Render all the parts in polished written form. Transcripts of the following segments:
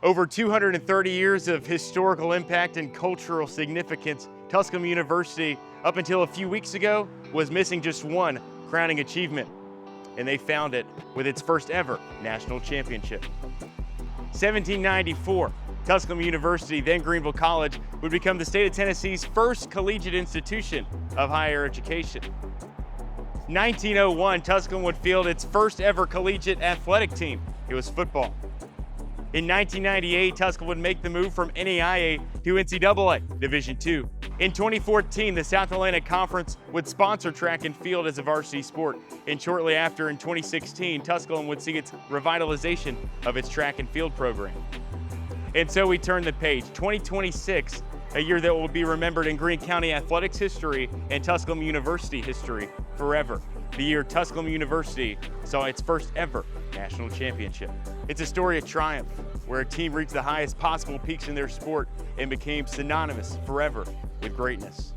Over 230 years of historical impact and cultural significance, Tusculum University, up until a few weeks ago, was missing just one crowning achievement, and they found it with its first ever national championship. 1794, Tusculum University, then Greenville College, would become the state of Tennessee's first collegiate institution of higher education. 1901, Tusculum would field its first ever collegiate athletic team. It was football. In 1998, Tusculum would make the move from NAIA to NCAA Division II. In 2014, the South Atlantic Conference would sponsor track and field as a varsity sport. And shortly after, in 2016, Tusculum would see its revitalization of its track and field program. And so we turn the page. 2026, a year that will be remembered in Greene County athletics history and Tusculum University history forever. The year Tusculum University saw its first ever national championship. It's a story of triumph, where a team reached the highest possible peaks in their sport and became synonymous forever with greatness.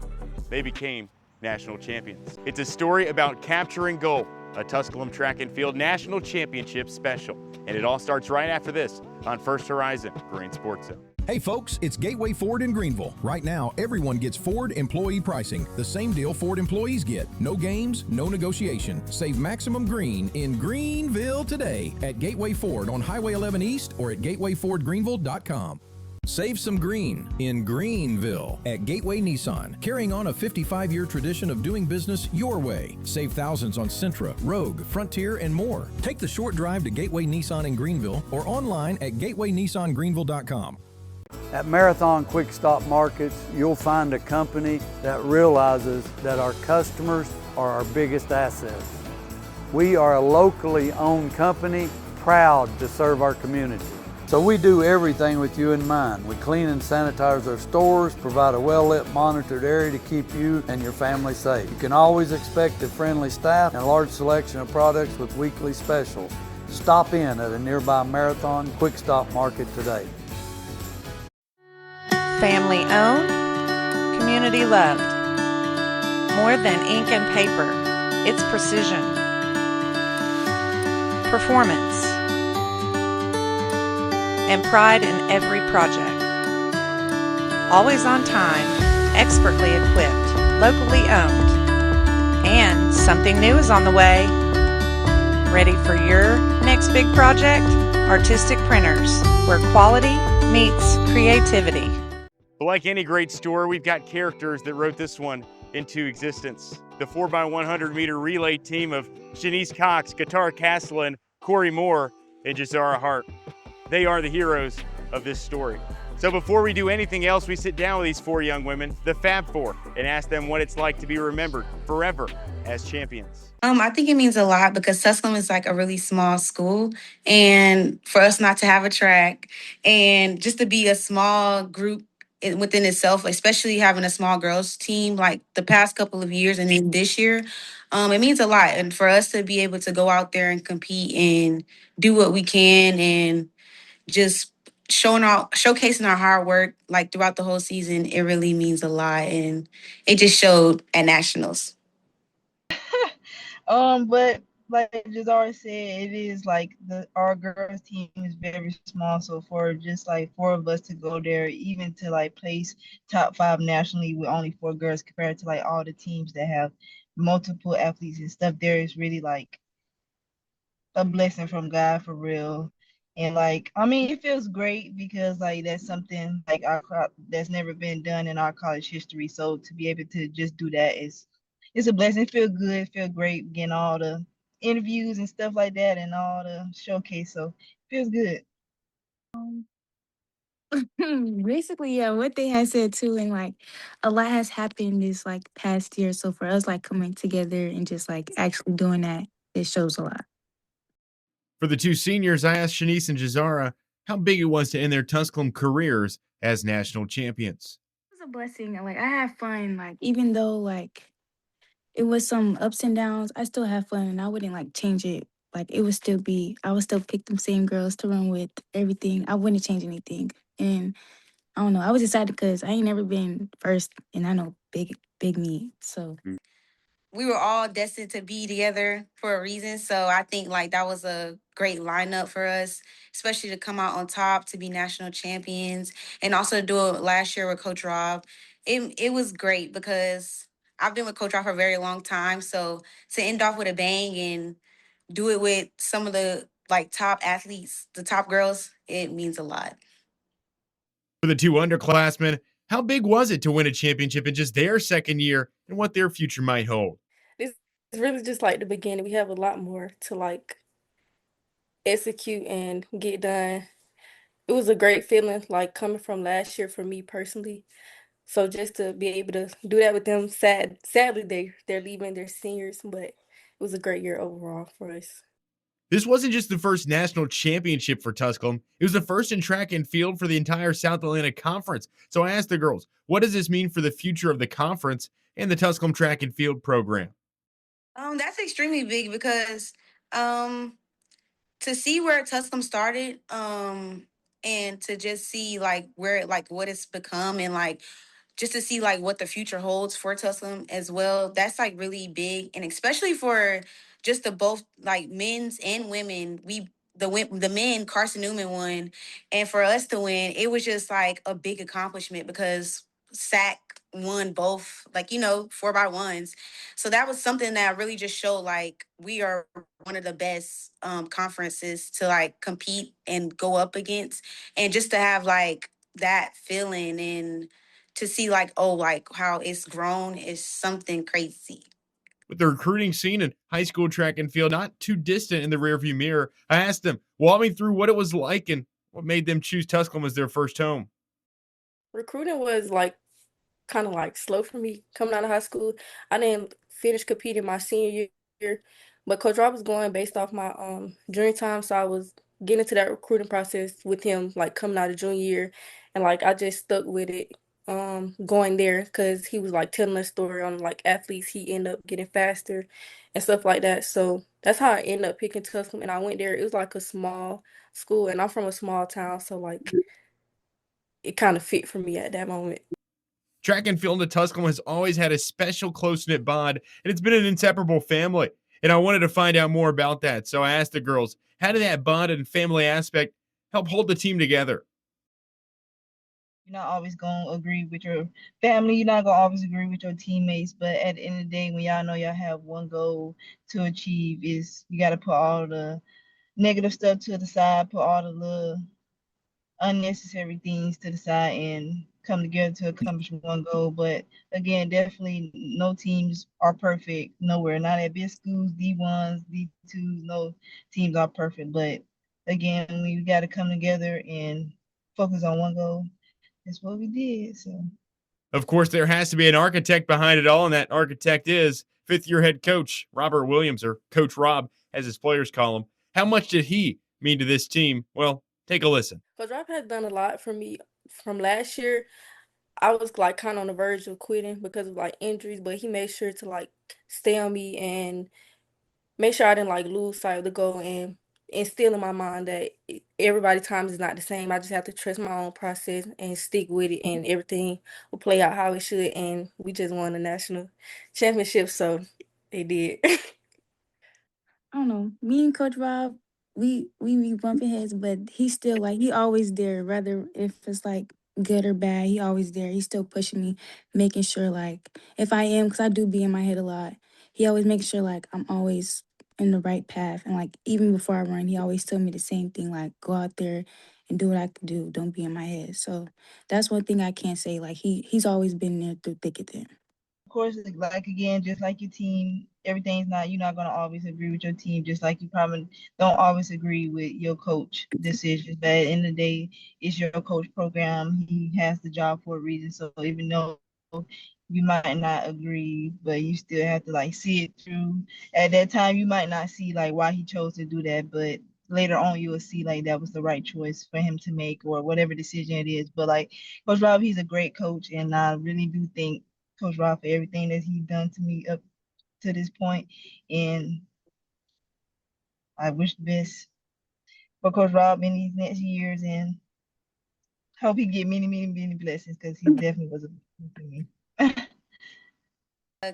They became national champions. It's a story about capturing gold, a Tusculum Track and Field National Championship special. And it all starts right after this on First Horizon Greene Sports Zone. Hey folks, it's Gateway Ford in Greenville. Right now, everyone gets Ford employee pricing. The same deal Ford employees get. No games, no negotiation. Save maximum green in Greenville today at Gateway Ford on Highway 11 East or at gatewayfordgreenville.com. Save some green in Greenville at Gateway Nissan, carrying on a 55-year tradition of doing business your way. Save thousands on Sentra, Rogue, Frontier, and more. Take the short drive to Gateway Nissan in Greenville or online at gatewaynissangreenville.com. At Marathon Quick Stop Markets, you'll find a company that realizes that our customers are our biggest assets. We are a locally owned company, proud to serve our community. So we do everything with you in mind. We clean and sanitize our stores, provide a well-lit, monitored area to keep you and your family safe. You can always expect a friendly staff and a large selection of products with weekly specials. Stop in at a nearby Marathon Quick Stop Market today. Family owned, community loved. More than ink and paper, it's precision, performance, and pride in every project. Always on time, expertly equipped, locally owned. And something new is on the way. Ready for your next big project? Artistic Printers, where quality meets creativity. But like any great story, we've got characters that wrote this one into existence. The 4x100 meter relay team of Shanice Cox, Qitarah Castlin, Kori Moore, and Jahzara Hart. They are the heroes of this story. So before we do anything else, we sit down with these four young women, the Fab Four, and ask them what it's like to be remembered forever as champions. I think it means a lot because Tusculum is like a really small school, and for us not to have a track and just to be a small group within itself, especially having a small girls team like the past couple of years and then this year, it means a lot. And for us to be able to go out there and compete and do what we can and just showcasing our hard work like throughout the whole season, it really means a lot, and it just showed at nationals. But like Jahzara said, it is like our girls team is very small. So for just like four of us to go there, even to like place top 5 nationally with only 4 girls compared to like all the teams that have multiple athletes and stuff, there is really like a blessing from God for real. And like, I mean, it feels great because like that's something like that's never been done in our college history. So to be able to just do that it's a blessing. It feels good, feel great getting all the interviews and stuff like that and all the showcase. So it feels good. Basically, yeah, what they had said too, and like a lot has happened this like past year. So for us, like coming together and just like actually doing that, it shows a lot. For the two seniors, I asked Shanice and Jahzara how big it was to end their Tusculum careers as national champions. It was a blessing. Like I had fun. Like even though like it was some ups and downs, I still had fun, and I wouldn't like change it. Like it would still be, I would still pick them same girls to run with everything. I wouldn't change anything. And I don't know, I was excited because I ain't never been first, and I know big meet. So we were all destined to be together for a reason. So I think like that was a great lineup for us, especially to come out on top, to be national champions, and also to do it last year with Coach Rob. It was great because I've been with Coach Rob for a very long time. So to end off with a bang and do it with some of the like top athletes, the top girls, it means a lot. For the two underclassmen, how big was it to win a championship in just their second year and what their future might hold? This is really just like the beginning. We have a lot more to like execute and get done. It was a great feeling, like coming from last year for me personally. So just to be able to do that with them, sadly they're leaving, they're seniors, but it was a great year overall for us. This wasn't just the first national championship for Tusculum, it was the first in track and field for the entire South Atlantic Conference. So I asked the girls, what does this mean for the future of the conference and the Tusculum track and field program? That's extremely big because um to see where Tusculum started, and to just see like where like what it's become and like just to see like what the future holds for Tusculum as well. That's like really big, and especially for just the both like men's and women. The men Carson Newman won, and for us to win, it was just like a big accomplishment because SAC won both, like 4x1s. So that was something that really just showed like we are one of the best conferences to like compete and go up against, and just to have like that feeling and to see like like how it's grown is something crazy. With the recruiting scene and high school track and field not too distant in the rearview mirror, I asked them, walk me through what it was like and what made them choose Tusculum as their first home. Recruiting was like kind of like slow for me coming out of high school. I didn't finish competing my senior year, but Coach Rob was going based off my junior time, so I was getting into that recruiting process with him like coming out of junior year, and like I just stuck with it going there because he was like telling a story on like athletes he ended up getting faster and stuff like that. So that's how I ended up picking Tusculum, and I went there. It was like a small school, and I'm from a small town, so like it kind of fit for me at that moment. Track and field in Tusculum has always had a special close knit bond, and it's been an inseparable family. And I wanted to find out more about that. So I asked the girls, how did that bond and family aspect help hold the team together? You're not always gonna agree with your family. You're not gonna always agree with your teammates. But at the end of the day, when y'all know y'all have one goal to achieve, is you gotta put all the negative stuff to the side, put all the little unnecessary things to the side, and come together to accomplish one goal. But again, definitely no teams are perfect nowhere. Not at big schools, D1s, D2s, no teams are perfect. But again, we got to come together and focus on one goal. That's what we did. So Of course, there has to be an architect behind it all, and that architect is fifth year head coach Robert Williams, or Coach Rob, as his players call him. How much did he mean to this team? Well, take a listen. Coach Rob has done a lot for me from last year. I was like kind of on the verge of quitting because of like injuries, but he made sure to like stay on me and make sure I didn't like lose sight of the goal and instill in my mind that everybody's time is not the same. I just have to trust my own process and stick with it, and everything will play out how it should. And we just won the national championship, so they did. I don't know. Me and Coach Rob, we be bumping heads, but he's still like he always there. Whether if it's like good or bad, he always there. He's still pushing me, making sure like if I am, because I do be in my head a lot. He always makes sure like I'm always in the right path, and like even before I run, he always tell me the same thing like go out there and do what I can do. Don't be in my head. So that's one thing I can't say. Like he's always been there through thick and thin. of course, like again, just like your team, everything's not you're not gonna always agree with your team, just like you probably don't always agree with your coach decisions. But at the end of the day, it's your coach program. He has the job for a reason. So even though you might not agree, but you still have to like see it through. At that time, you might not see like why he chose to do that, but later on you will see like that was the right choice for him to make or whatever decision it is. But like Coach Rob, he's a great coach, and I really do think Coach Rob for everything that he's done to me up to this point, and I wish the best for Coach Rob in these next years, and hope he get many, many, many blessings because he definitely was a blessing to me.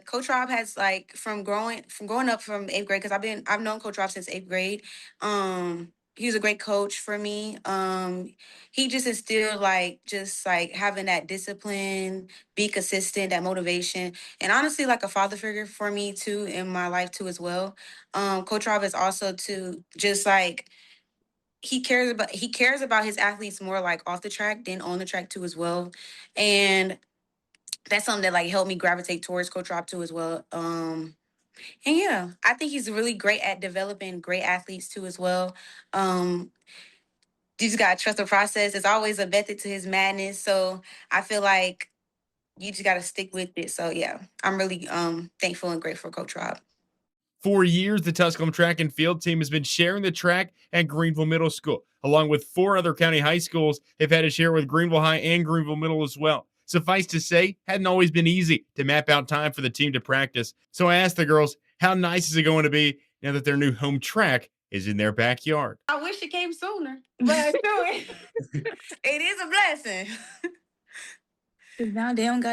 Coach Rob has like from growing up from 8th grade, because I've known Coach Rob since 8th grade. He was a great coach for me. He just instilled like just like having that discipline, be consistent, that motivation, and honestly like a father figure for me too in my life too as well. Coach Rob is also to just like he cares about his athletes more like off the track than on the track too as well. And that's something that like helped me gravitate towards Coach Rob too as well. And yeah, I think he's really great at developing great athletes too as well. Um, you just gotta trust the process. It's always a method to his madness. So I feel like you just gotta stick with it. So yeah, I'm really thankful and grateful for Coach Rob. For years, the Tusculum track and field team has been sharing the track at Greenville Middle School, along with 4 other county high schools have had to share with Greenville High and Greenville Middle as well. Suffice to say, hadn't always been easy to map out time for the team to practice. So I asked the girls, how nice is it going to be now that their new home track is in their backyard? I wish it came sooner, but it is a blessing. 'Cause now they don't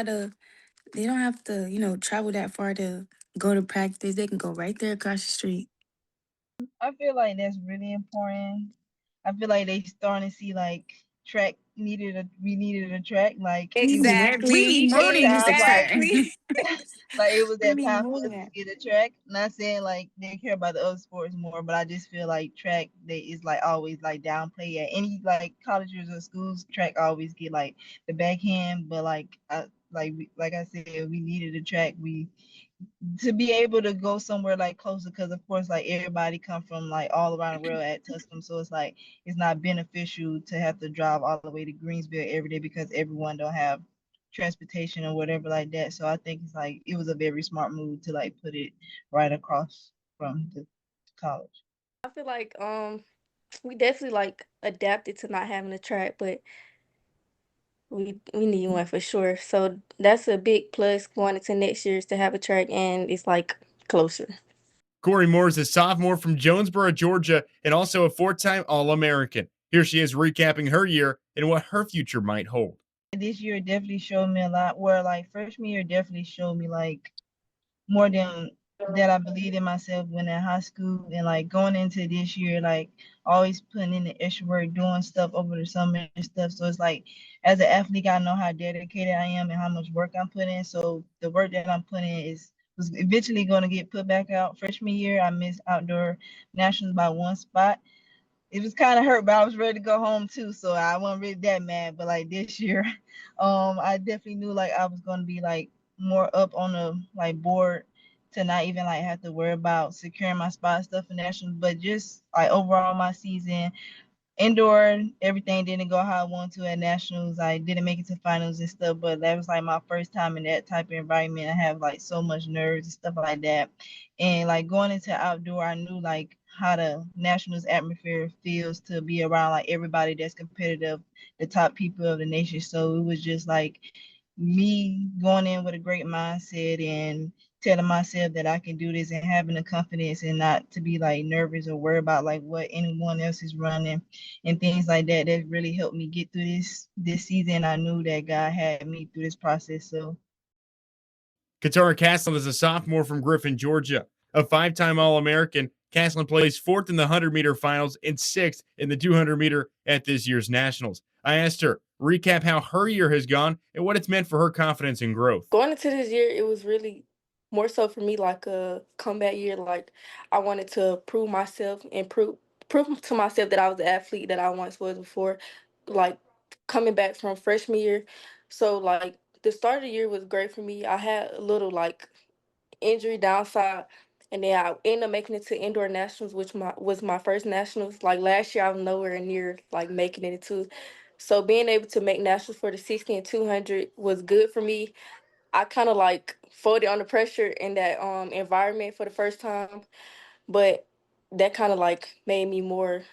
have to, travel that far to go to practice. They can go right there across the street. I feel like that's really important. I feel like they starting to see like we needed a track. Like it was We need Exactly. more it than just a sounds like track. Exactly. like it was We that need time more for than us to that. get a track. Not saying like they care about the other sports more, but I just feel like track they is like always like downplay at any like colleges or schools. Track always get like the backhand, but like I said, we needed a track. We to be able to go somewhere like closer, because of course like everybody come from like all around the world at Tusculum, so it's like it's not beneficial to have to drive all the way to Greensville every day because everyone don't have transportation or whatever like that. So I think it's like it was a very smart move to like put it right across from the college. I feel like we definitely like adapted to not having a track, but we need one for sure. So that's a big plus going into next year's to have a track and it's like closer. Kori Moore is a sophomore from Jonesboro, Georgia, and also a 4-time All-American. Here she is recapping her year and what her future might hold. This year definitely showed me a lot. Where like freshman year definitely showed me like more than that I believed in myself when in high school, and like going into this year, like always putting in the extra work, doing stuff over the summer and stuff. So it's like as an athlete, I know how dedicated I am and how much work I'm putting in. So the work that I'm putting in was eventually going to get put back out. Freshman year, I missed outdoor nationals by one spot. It was kind of hurt, but I was ready to go home too, so I wasn't really that mad. But like this year, I definitely knew like I was gonna be like more up on the like board to not even like have to worry about securing my spot stuff for nationals, but just like overall my season. Indoor, everything didn't go how I wanted to at nationals. I didn't make it to finals and stuff, but that was like my first time in that type of environment. I have like so much nerves and stuff like that. And like going into outdoor, I knew like how the nationals atmosphere feels to be around like everybody that's competitive, the top people of the nation. So it was just like me going in with a great mindset and telling myself that I can do this and having the confidence and not to be like nervous or worry about like what anyone else is running and things like that. That really helped me get through this season. I knew that God had me through this process. So Qitarah Castlin is a sophomore from Griffin, Georgia. A 5-time All-American, Castlin plays 4th in the 100-meter finals and 6th in the 200-meter at this year's Nationals. I asked her, recap how her year has gone and what it's meant for her confidence and growth. Going into this year, it was really more so for me like a comeback year. Like I wanted to prove myself and prove to myself that I was the athlete that I once was before. Like coming back from freshman year, so like the start of the year was great for me. I had a little like injury downside, and then I ended up making it to indoor nationals, which was my first nationals. Like last year, I was nowhere near like making it into. So being able to make nationals for the 60 and 200 was good for me. I kind of like folded under pressure in that environment for the first time, but that kind of like made me more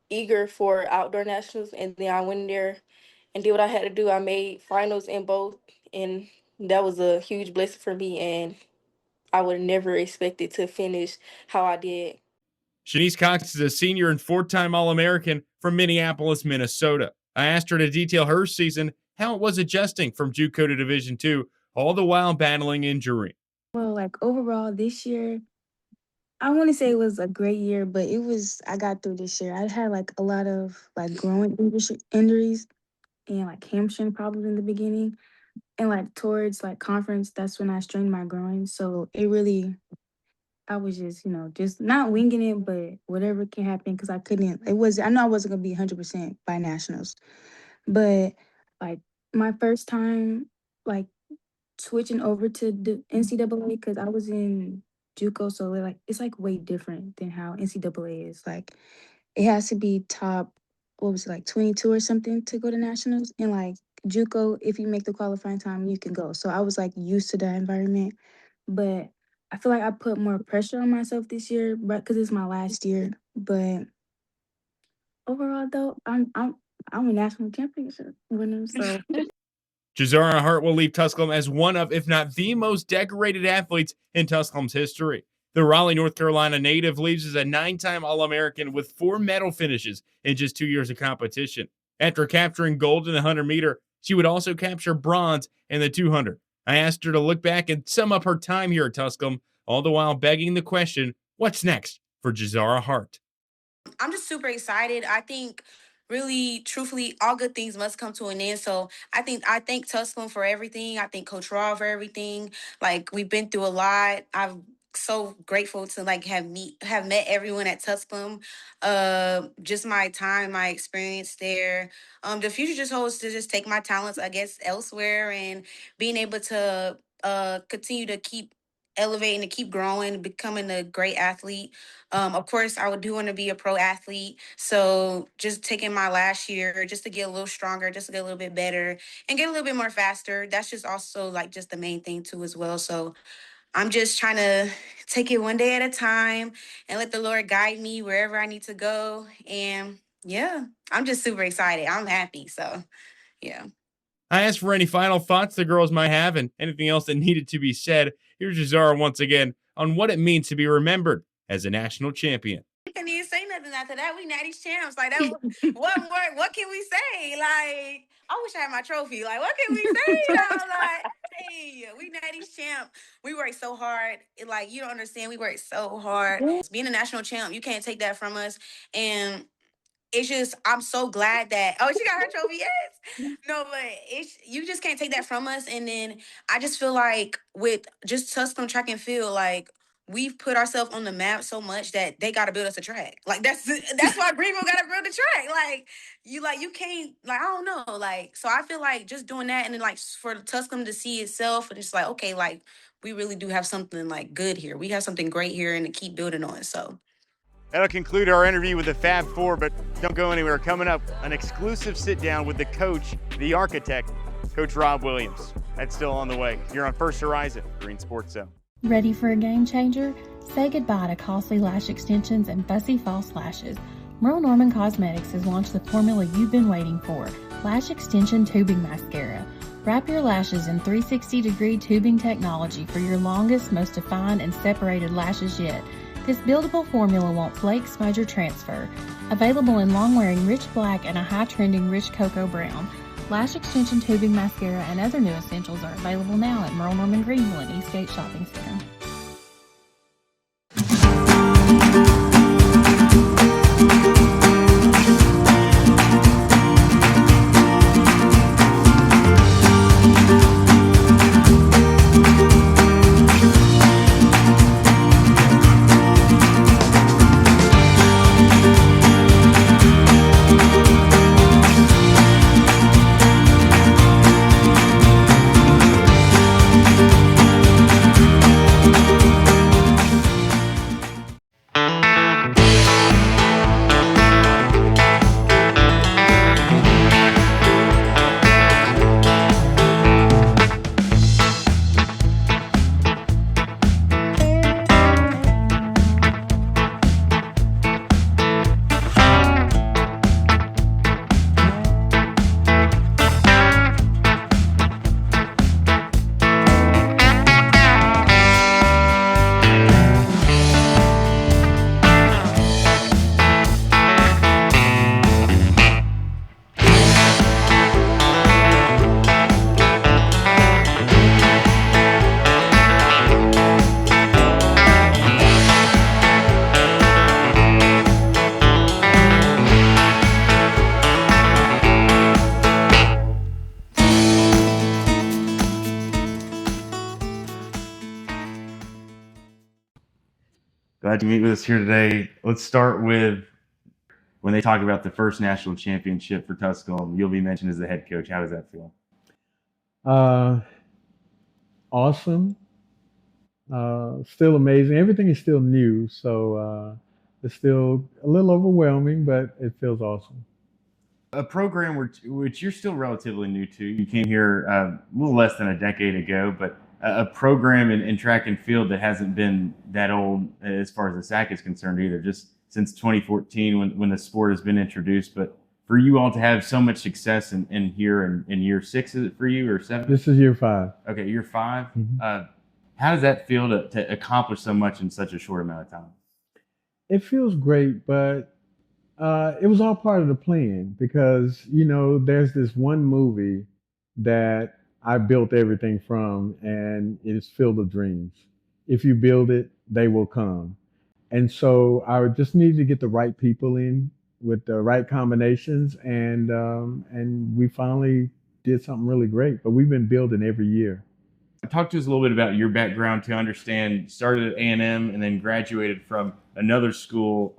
eager for outdoor nationals. And then I went in there and did what I had to do. I made finals in both, and that was a huge blessing for me. And I would have never expected to finish how I did. Shanice Cox is a senior and 4-time All-American from Minneapolis, Minnesota. I asked her to detail her season, how it was adjusting from JUCO to Division II, all the while battling injury. Well, like overall this year, I want to say it was a great year, but I got through this year. I had like a lot of like growing injuries and like hamstring problems in the beginning. And like towards like conference, that's when I strained my groin. So I was just, just not winging it, but whatever can happen because I know I wasn't going to be 100% by nationals. But like my first time, like switching over to the NCAA because I was in JUCO, so it's like way different than how NCAA is. Like it has to be top, what was it, like 22 or something to go to nationals, and like JUCO, if you make the qualifying time, you can go. So I was like used to that environment, but I feel like I put more pressure on myself this year, but because it's my last year. But overall, though, I'm a national championship winner, so. Jahzara Hart will leave Tusculum as one of, if not the most decorated athletes in Tusculum's history. The Raleigh, North Carolina native leaves as a 9-time All-American with 4 medal finishes in just 2 years of competition. After capturing gold in the 100-meter, she would also capture bronze in the 200. I asked her to look back and sum up her time here at Tusculum, all the while begging the question, what's next for Jahzara Hart? I'm just super excited. I think really, truthfully, all good things must come to an end. So I thank Tusculum for everything. I thank Coach Raw for everything. Like we've been through a lot. I'm so grateful to like have met everyone at Tusculum. Just my time, my experience there. The future just holds to just take my talents, I guess, elsewhere and being able to continue to keep elevating, to keep growing, becoming a great athlete. Of course, I do want to be a pro athlete. So just taking my last year just to get a little stronger, just to get a little bit better and get a little bit more faster. That's just also like just the main thing too as well. So I'm just trying to take it one day at a time and let the Lord guide me wherever I need to go. And yeah, I'm just super excited. I'm happy. So yeah. I asked for any final thoughts the girls might have and anything else that needed to be said. Here's Jahzara once again on what it means to be remembered as a national champion. We can't even say nothing after that. We natty champs. Like that. What more? What can we say? Like I wish I had my trophy. Like what can we say? Like hey, we natty champ. We worked so hard. Like you don't understand. We worked so hard. Being a national champ, you can't take that from us. And it's just I'm so glad that she got her trophy. Yes. No, but you just can't take that from us. And then I just feel like with just Tusculum track and field, like we've put ourselves on the map so much that they got to build us a track. Like that's why Greenville got to build a track. Like you can't I don't know. Like so I feel like just doing that and then like for Tusculum to see itself and it's like okay like we really do have something like good here. We have something great here and to keep building on. So. That'll conclude our interview with the Fab Four, but don't go anywhere. Coming up, an exclusive sit-down with the coach, the architect, Coach Rob Williams. That's still on the way. You're on First Horizon, Green Sports Zone. Ready for a game changer? Say goodbye to costly lash extensions and fussy false lashes. Merle Norman Cosmetics has launched the formula you've been waiting for, Lash Extension Tubing Mascara. Wrap your lashes in 360-degree tubing technology for your longest, most defined, and separated lashes yet. This buildable formula won't flake, smudge, or transfer. Available in long-wearing rich black and a high-trending rich cocoa brown. Lash extension tubing mascara and other new essentials are available now at Merle Norman Greenville and Eastgate Shopping Center. Glad to meet with us here today. Let's start with when they talk about the first national championship for Tusculum. You'll be mentioned as the head coach. How does that feel? Awesome. Still amazing. Everything is still new, so it's still a little overwhelming, but it feels awesome. A program which you're still relatively new to. You came here a little less than a decade ago, but a program in track and field that hasn't been that old as far as the SAC is concerned either, just since 2014 when the sport has been introduced. But for you all to have so much success in here in year 6, is it for you, or 7? This is year 5. Okay, year 5. Mm-hmm. How does that feel to accomplish so much in such a short amount of time? It feels great, but it was all part of the plan because, there's this one movie that I built everything from, and it is filled with dreams. If you build it, they will come. And so I just needed to get the right people in with the right combinations, and we finally did something really great. But we've been building every year. Talk to us a little bit about your background to understand. Started at A&M and then graduated from another school,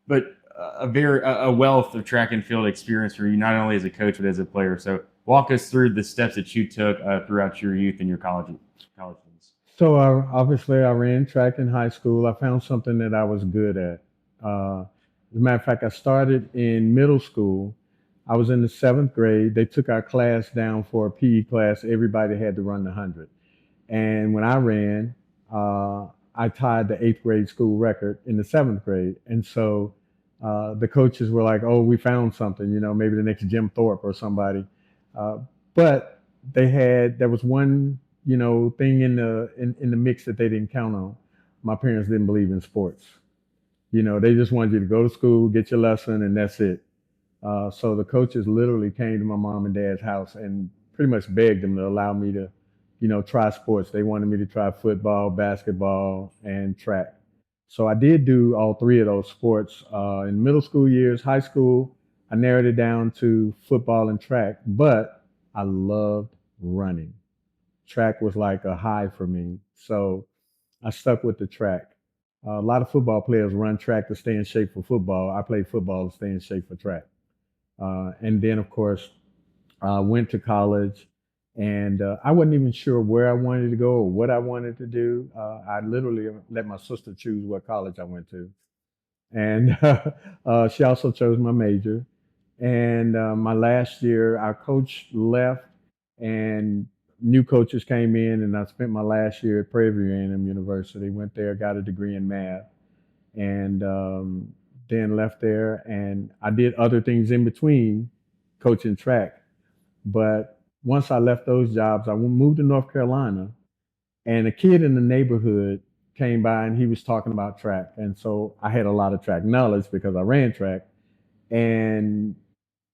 but a wealth of track and field experience for you, not only as a coach but as a player. So walk us through the steps that you took throughout your youth and your college days. So obviously I ran track in high school. I found something that I was good at. As a matter of fact, I started in middle school. I was in the 7th grade. They took our class down for a PE class. Everybody had to run the 100. And when I ran, I tied the 8th grade school record in the 7th grade. And so the coaches were like, oh, we found something, maybe the next Jim Thorpe or somebody. But there was one, thing in the mix that they didn't count on. My parents didn't believe in sports. They just wanted you to go to school, get your lesson, and that's it. So the coaches literally came to my mom and dad's house and pretty much begged them to allow me to, try sports. They wanted me to try football, basketball, and track. So I did do all 3 of those sports in middle school years. High school, I narrowed it down to football and track, but I loved running. Track was like a high for me. So I stuck with the track. A lot of football players run track to stay in shape for football. I played football to stay in shape for track. And then, of course, went to college, and I wasn't even sure where I wanted to go or what I wanted to do. I literally let my sister choose what college I went to. And she also chose my major. And my last year, our coach left, and new coaches came in, and I spent my last year at Prairie View A&M University. Went there, got a degree in math, and then left there. And I did other things in between coaching track. But once I left those jobs, I moved to North Carolina, and a kid in the neighborhood came by and he was talking about track. And so I had a lot of track knowledge because I ran track. And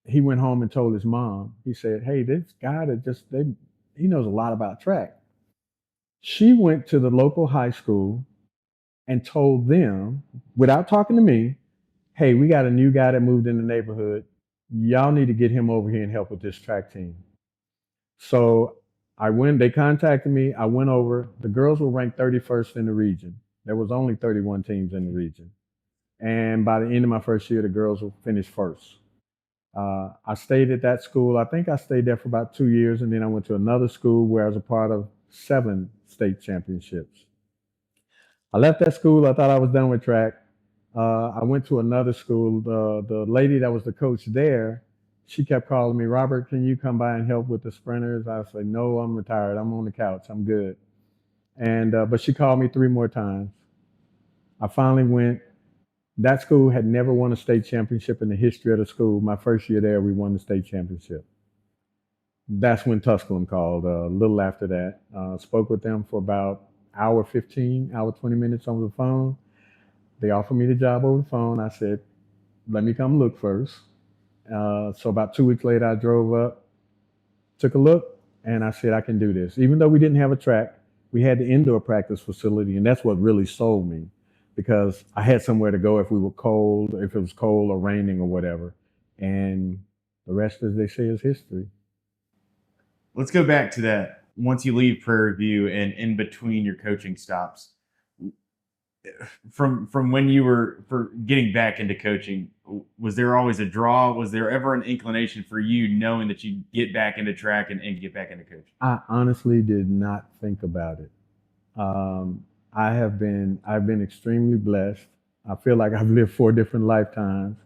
he went home and told his mom. He said, hey, this guy he knows a lot about track. She went to the local high school and told them, without talking to me, hey, we got a new guy that moved in the neighborhood. Y'all need to get him over here and help with this track team. So they contacted me. I went over. The girls were ranked 31st in the region. There was only 31 teams in the region. And by the end of my first year, the girls will finish first. I stayed at that school. I think I stayed there for about 2 years, and then I went to another school where I was a part of 7 state championships. I left that school. I thought I was done with track. I went to another school. The lady that was the coach there, she kept calling me, Robert, can you come by and help with the sprinters? I said, no, I'm retired. I'm on the couch. I'm good. And but she called me 3 more times. I finally went. That school had never won a state championship in the history of the school. My first year there, we won the state championship. That's when Tusculum called. A little after that, spoke with them for about hour 20 minutes on the phone. They offered me the job over the phone. I said, let me come look first. So about 2 weeks later, I drove up, took a look, and I said, I can do this. Even though we didn't have a track, we had the indoor practice facility, and that's what really sold me, because I had somewhere to go if it was cold or raining or whatever. And the rest, as they say, is history. Let's go back to that. Once you leave Prairie View and in between your coaching stops, from when you were for getting back into coaching, was there always a draw? Was there ever an inclination for you knowing that you'd get back into track and get back into coaching? I honestly did not think about it. I've been extremely blessed. I feel like I've lived 4 different lifetimes.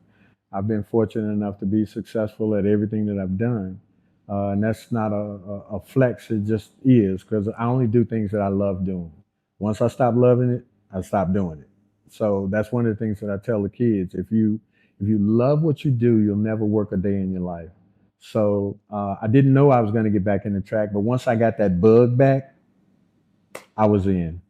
I've been fortunate enough to be successful at everything that I've done. And that's not a flex, it just is, because I only do things that I love doing. Once I stop loving it, I stop doing it. So that's one of the things that I tell the kids. If you love what you do, you'll never work a day in your life. So I didn't know I was going to get back in the track, but once I got that bug back, I was in.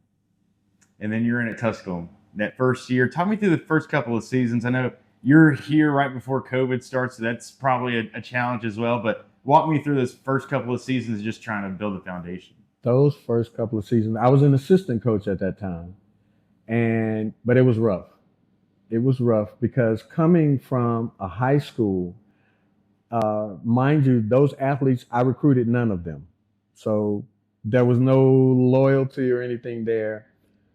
And then you're in at Tusculum that first year. Talk me through the first couple of seasons. I know you're here right before COVID starts, so that's probably a challenge as well. But walk me through those first couple of seasons, just trying to build a foundation. Those first couple of seasons, I was an assistant coach at that time, but it was rough. It was rough because coming from a high school, mind you, those athletes, I recruited none of them. So there was no loyalty or anything there.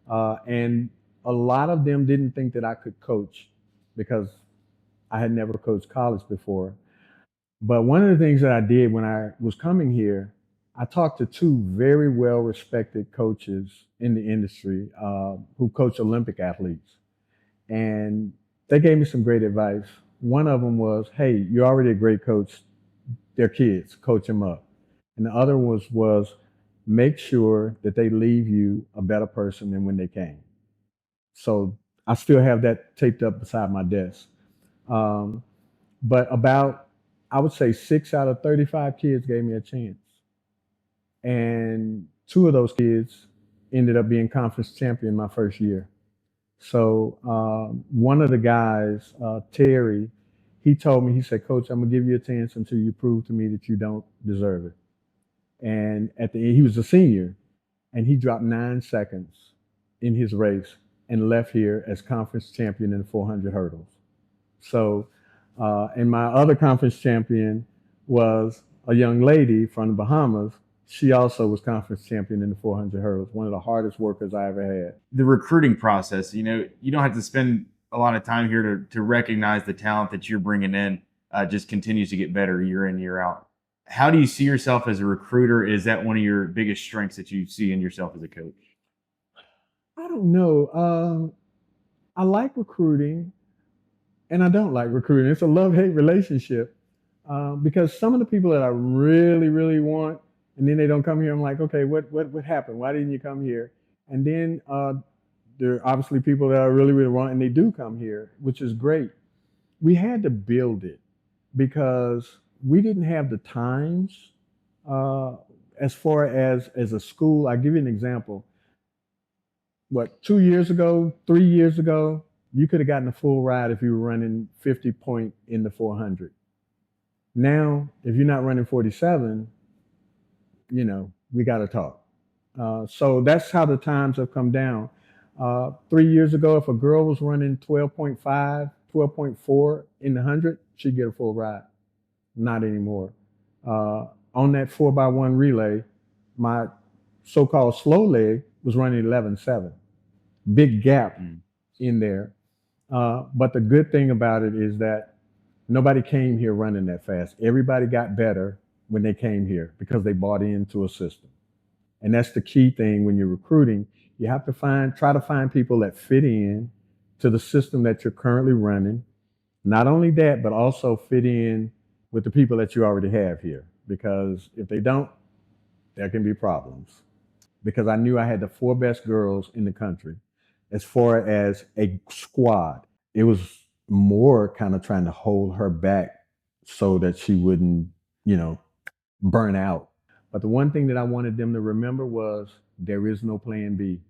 And a lot of them didn't think that I could coach because I had never coached college before. But one of the things that I did when I was coming here, I talked to 2 very well-respected coaches in the industry who coach Olympic athletes. And they gave me some great advice. One of them was, hey, you're already a great coach. They're kids, coach them up. And the other was make sure that they leave you a better person than when they came. So I still have that taped up beside my desk. But about, I would say 6 out of 35 kids gave me a chance. And 2 of those kids ended up being conference champion my first year. So one of the guys, Terry, he told me, he said, Coach, I'm gonna give you a chance until you prove to me that you don't deserve it. And at the end, he was a senior, and he dropped 9 seconds in his race and left here as conference champion in the 400 hurdles. So, and my other conference champion was a young lady from the Bahamas. She also was conference champion in the 400 hurdles, one of the hardest workers I ever had. The recruiting process, you don't have to spend a lot of time here to recognize the talent that you're bringing in, just continues to get better year in, year out. How do you see yourself as a recruiter? Is that one of your biggest strengths that you see in yourself as a coach? I don't know. I like recruiting and I don't like recruiting. It's a love-hate relationship because some of the people that I really, really want, and then they don't come here, I'm like, okay, what happened? Why didn't you come here? And then there are obviously people that I really, really want, and they do come here, which is great. We had to build it because we didn't have the times as far as a school. I'll give you an example. 2 years ago, 3 years ago, you could have gotten a full ride if you were running 50 point in the 400. Now, if you're not running 47, we got to talk. So that's how the times have come down. 3 years ago, if a girl was running 12.5, 12.4 in the 100, she'd get a full ride. Not anymore. On that 4x1 relay, my so-called slow leg was running 11.7. Big gap in there. But the good thing about it is that nobody came here running that fast. Everybody got better when they came here because they bought into a system. And that's the key thing when you're recruiting. You have to try to find people that fit in to the system that you're currently running. Not only that, but also fit in with the people that you already have here. Because if they don't, there can be problems. Because I knew I had the 4 best girls in the country. As far as a squad, it was more kind of trying to hold her back so that she wouldn't, burn out. But the one thing that I wanted them to remember was there is no plan B.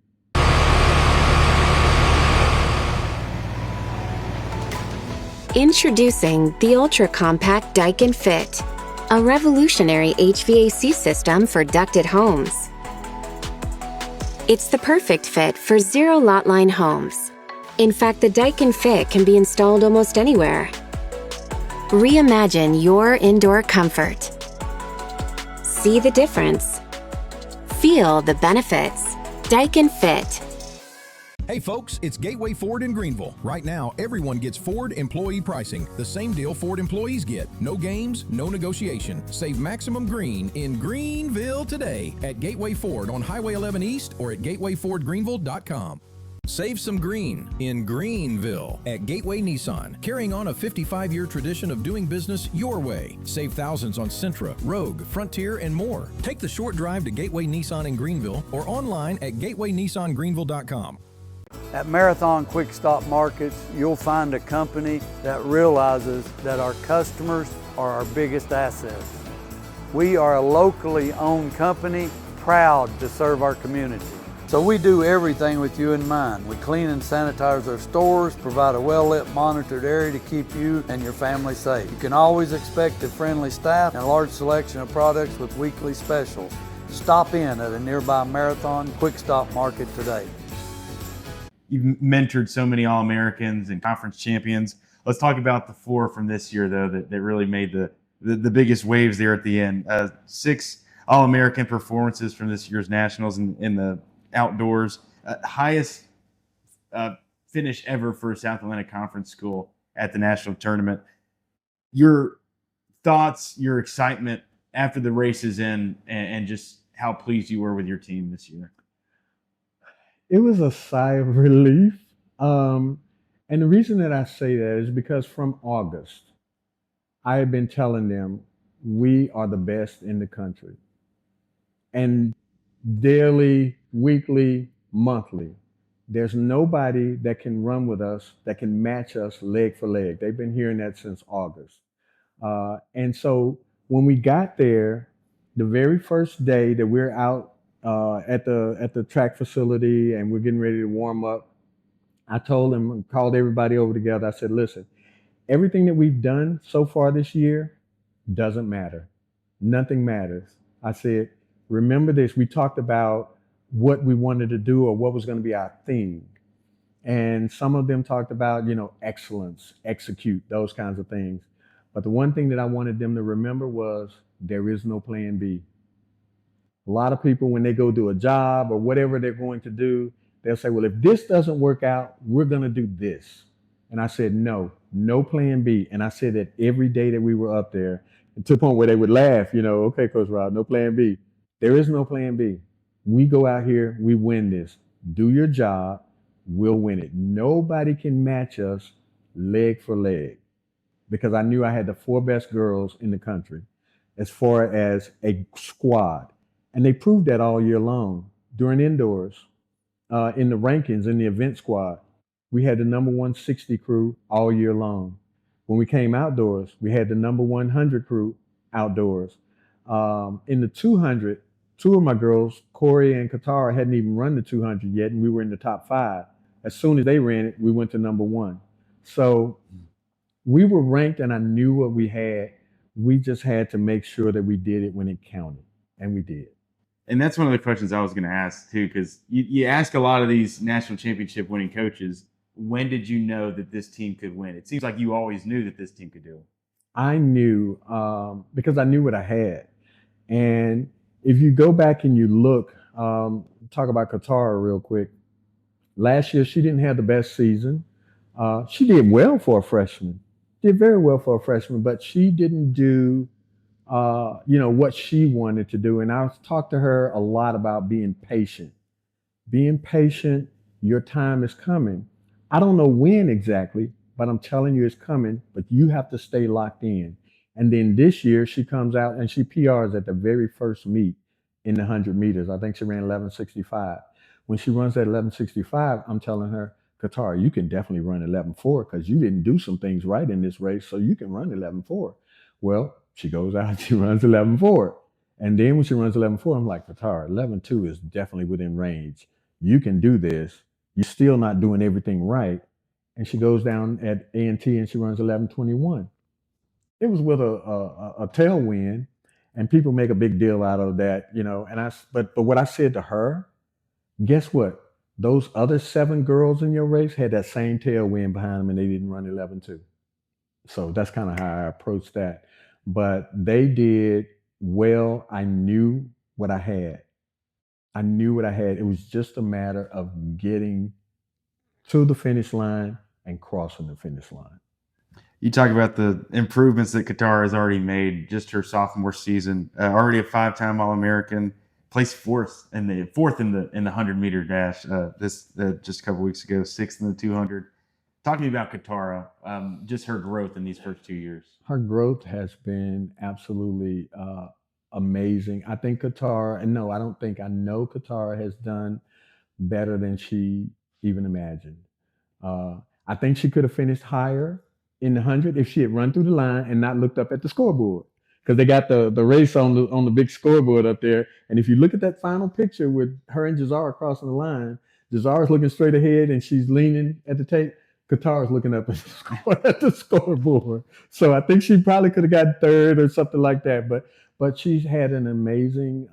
Introducing the Ultra Compact Daikin Fit, a revolutionary HVAC system for ducted homes. It's the perfect fit for zero-lot line homes. In fact, the Daikin Fit can be installed almost anywhere. Reimagine your indoor comfort. See the difference. Feel the benefits. Daikin Fit. Hey folks, it's Gateway Ford in Greenville. Right now, everyone gets Ford employee pricing, the same deal Ford employees get. No games, no negotiation. Save maximum green in Greenville today at Gateway Ford on Highway 11 East or at gatewayfordgreenville.com. Save some green in Greenville at Gateway Nissan, carrying on a 55-year tradition of doing business your way. Save thousands on Sentra, Rogue, Frontier, and more. Take the short drive to Gateway Nissan in Greenville or online at gatewaynissangreenville.com. At Marathon Quick Stop Markets, you'll find a company that realizes that our customers are our biggest assets. We are a locally owned company, proud to serve our community. So we do everything with you in mind. We clean and sanitize our stores, provide a well-lit, monitored area to keep you and your family safe. You can always expect a friendly staff and a large selection of products with weekly specials. Stop in at a nearby Marathon Quick Stop Market today. You've mentored so many All-Americans and conference champions. Let's talk about the four from this year, though, that really made the biggest waves there at the end. 6 All-American performances from this year's Nationals in the outdoors. Highest finish ever for a South Atlantic Conference school at the national tournament. Your thoughts, your excitement after the races end, and just how pleased you were with your team this year. It was a sigh of relief. And the reason that I say that is because from August, I had been telling them we are the best in the country. And daily, weekly, monthly, there's nobody that can run with us, that can match us leg for leg. They've been hearing that since August. And so when we got there, the very first day that we're out at the track facility and we're getting ready to warm up, I told them, called everybody over together. I said, listen, everything that we've done so far this year doesn't matter. Nothing matters. I said, remember this, we talked about what we wanted to do or what was going to be our theme. And some of them talked about, excellence, execute, those kinds of things. But the one thing that I wanted them to remember was there is no plan B. A lot of people, when they go do a job or whatever they're going to do, they'll say, well, if this doesn't work out, we're going to do this. And I said, no plan B. And I said that every day that we were up there, to the point where they would laugh, okay, Coach Rob, no plan B. There is no plan B. We go out here, we win this. Do your job, we'll win it. Nobody can match us leg for leg, because I knew I had the 4 best girls in the country as far as a squad. And they proved that all year long. During indoors, in the rankings, in the event squad, we had the number 160 crew all year long. When we came outdoors, we had the number 100 crew outdoors. In the 200, 2 of my girls, Kori and Qitarah, hadn't even run the 200 yet, and we were in the top 5. As soon as they ran it, we went to number 1. So we were ranked, and I knew what we had. We just had to make sure that we did it when it counted, and we did. And that's one of the questions I was going to ask, too, because you ask a lot of these national championship winning coaches, when did you know that this team could win? It seems like you always knew that this team could do it. I knew because I knew what I had. And if you go back and you look, talk about Qitarah real quick. Last year, she didn't have the best season. She did well for a freshman, did very well for a freshman, but she didn't do what she wanted to do. And I talked to her a lot about being patient. Being patient, your time is coming. I don't know when exactly, but I'm telling you it's coming, but you have to stay locked in. And then this year she comes out and she PRs at the very first meet in the 100 meters. I think she ran 11:65. When she runs that 11:65, I'm telling her, Qitarah, you can definitely run 11:4 because you didn't do some things right in this race, so you can run 11:4. Well, she goes out and she runs 11:4. And then when she runs 11:4, I'm like, Qitarah, 11:2 is definitely within range. You can do this. You're still not doing everything right. And she goes down at A&T and she runs 11:21. It was with a tailwind, and people make a big deal out of that, but what I said to her, guess what? Those other 7 girls in your race had that same tailwind behind them and they didn't run 11:2. So that's kind of how I approached that. But they did well. I knew what I had. It was just a matter of getting to the finish line and crossing the finish line. You talk about the improvements that Qitarah has already made just her sophomore season. Already a 5-time All-American, placed fourth in the 100-meter dash. This just a couple weeks ago, 6th in the 200. Talk to me about Qitarah, just her growth in these first 2 years. Her growth has been absolutely amazing. I think Qitarah, and no, I don't think, I know Qitarah has done better than she even imagined. I think she could have finished higher in the 100 if she had run through the line and not looked up at the scoreboard, because they got the race on the big scoreboard up there. And if you look at that final picture with her and Jahzara crossing the line, Jahzara's looking straight ahead and she's leaning at the tape. Qitarah's looking up at the scoreboard. So I think she probably could have gotten third or something like that. But she's had an amazing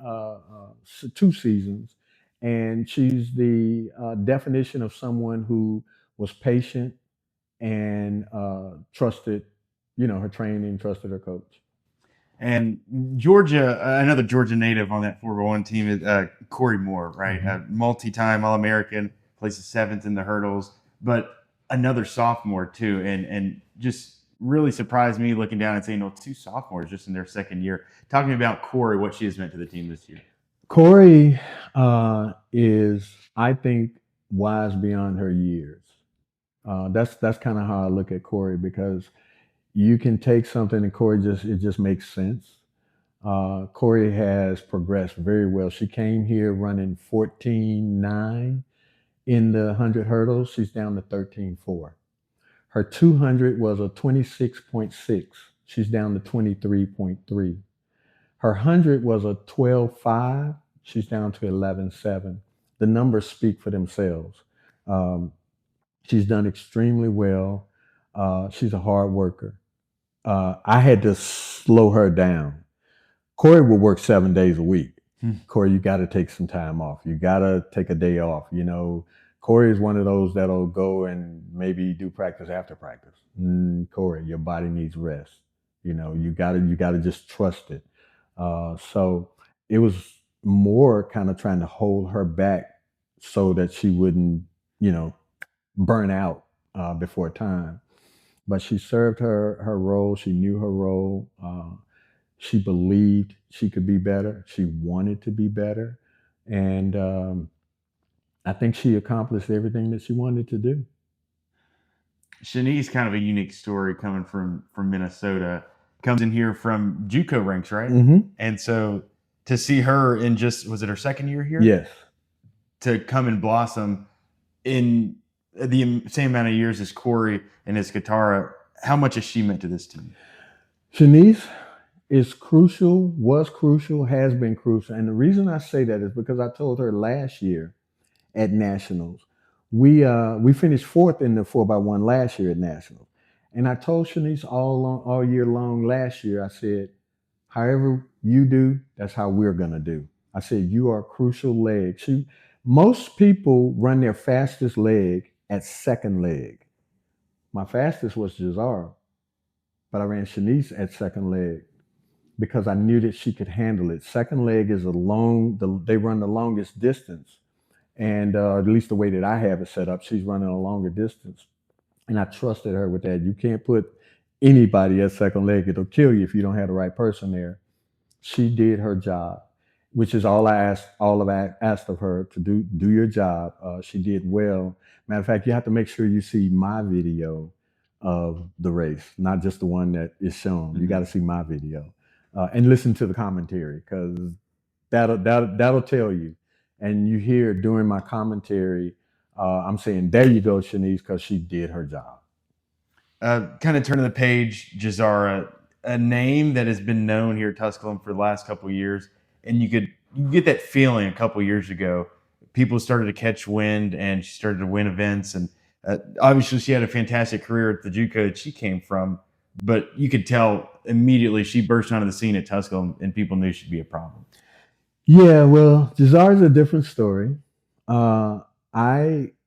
2 seasons, and she's the definition of someone who was patient and trusted, her training, trusted her coach. And Georgia, another Georgia native on that 4x1 team is Kori Moore, right? Mm-hmm. Multi-time All-American, places 7th in the hurdles, but another sophomore too, and just really surprised me looking down and saying, no, 2 sophomores just in their second year. Talking about Kori, what she has meant to the team this year. Kori is, I think, wise beyond her years. That's kind of how I look at Kori, because you can take something and Kori it just makes sense. Kori has progressed very well. She came here running 14.9 in the 100 hurdles. She's down to 13.4. Her 200 was a 26.6. She's down to 23.3. Her 100 was a 12.5. She's down to 11.7. The numbers speak for themselves. She's done extremely well. She's a hard worker. I had to slow her down. Kori will work 7 days a week. Kori, you got to take some time off. You got to take a day off. Kori is one of those that'll go and maybe do practice after practice. Kori, your body needs rest. You got to just trust it. So it was more kind of trying to hold her back so that she wouldn't, burn out before time. But she served her role. She knew her role. She believed she could be better. She wanted to be better. And I think she accomplished everything that she wanted to do. Shanice, kind of a unique story coming from Minnesota, comes in here from JUCO ranks, right? Mm-hmm. And so to see her in was it her second year here? Yes. To come and blossom in the same amount of years as Kori and as Qitarah, how much has she meant to this team? Shanice is crucial, was crucial, has been crucial. And the reason I say that is because I told her last year at Nationals, we finished 4th in the 4x1 last year at Nationals. And I told Shanice all year long last year, I said, however you do, that's how we're going to do. I said, you are a crucial leg. Most people run their fastest leg at second leg. My fastest was Jahzara, but I ran Shanice at second leg because I knew that she could handle it. Second leg is they run the longest distance. And at least the way that I have it set up, she's running a longer distance. And I trusted her with that. You can't put anybody at second leg. It'll kill you if you don't have the right person there. She did her job, which is all I asked of her, to do your job. She did well. Matter of fact, you have to make sure you see my video of the race, not just the one that is shown. Mm-hmm. You got to see my video and listen to the commentary, because that'll tell you. And you hear during my commentary, I'm saying, there you go, Shanice, because she did her job. Kind of turning the page, Jahzara, a name that has been known here at Tusculum for the last couple of years, and you get that feeling a couple of years ago. People started to catch wind, and she started to win events, and obviously she had a fantastic career at the JUCO that she came from, but you could tell immediately she burst onto the scene at Tusculum, and people knew she'd be a problem. Yeah, well, Jahzara's a different story. I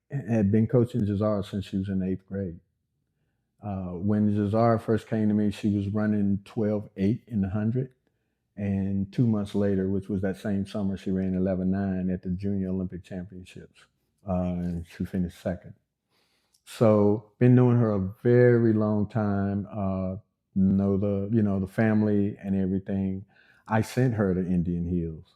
had been coaching Jahzara since she was in 8th grade. When Jahzara first came to me, she was running 12.8 in the 100. And 2 months later, which was that same summer, she ran 11.9 at the Junior Olympic Championships. And she finished second. So been knowing her a very long time. Know the family and everything. I sent her to Indian Hills,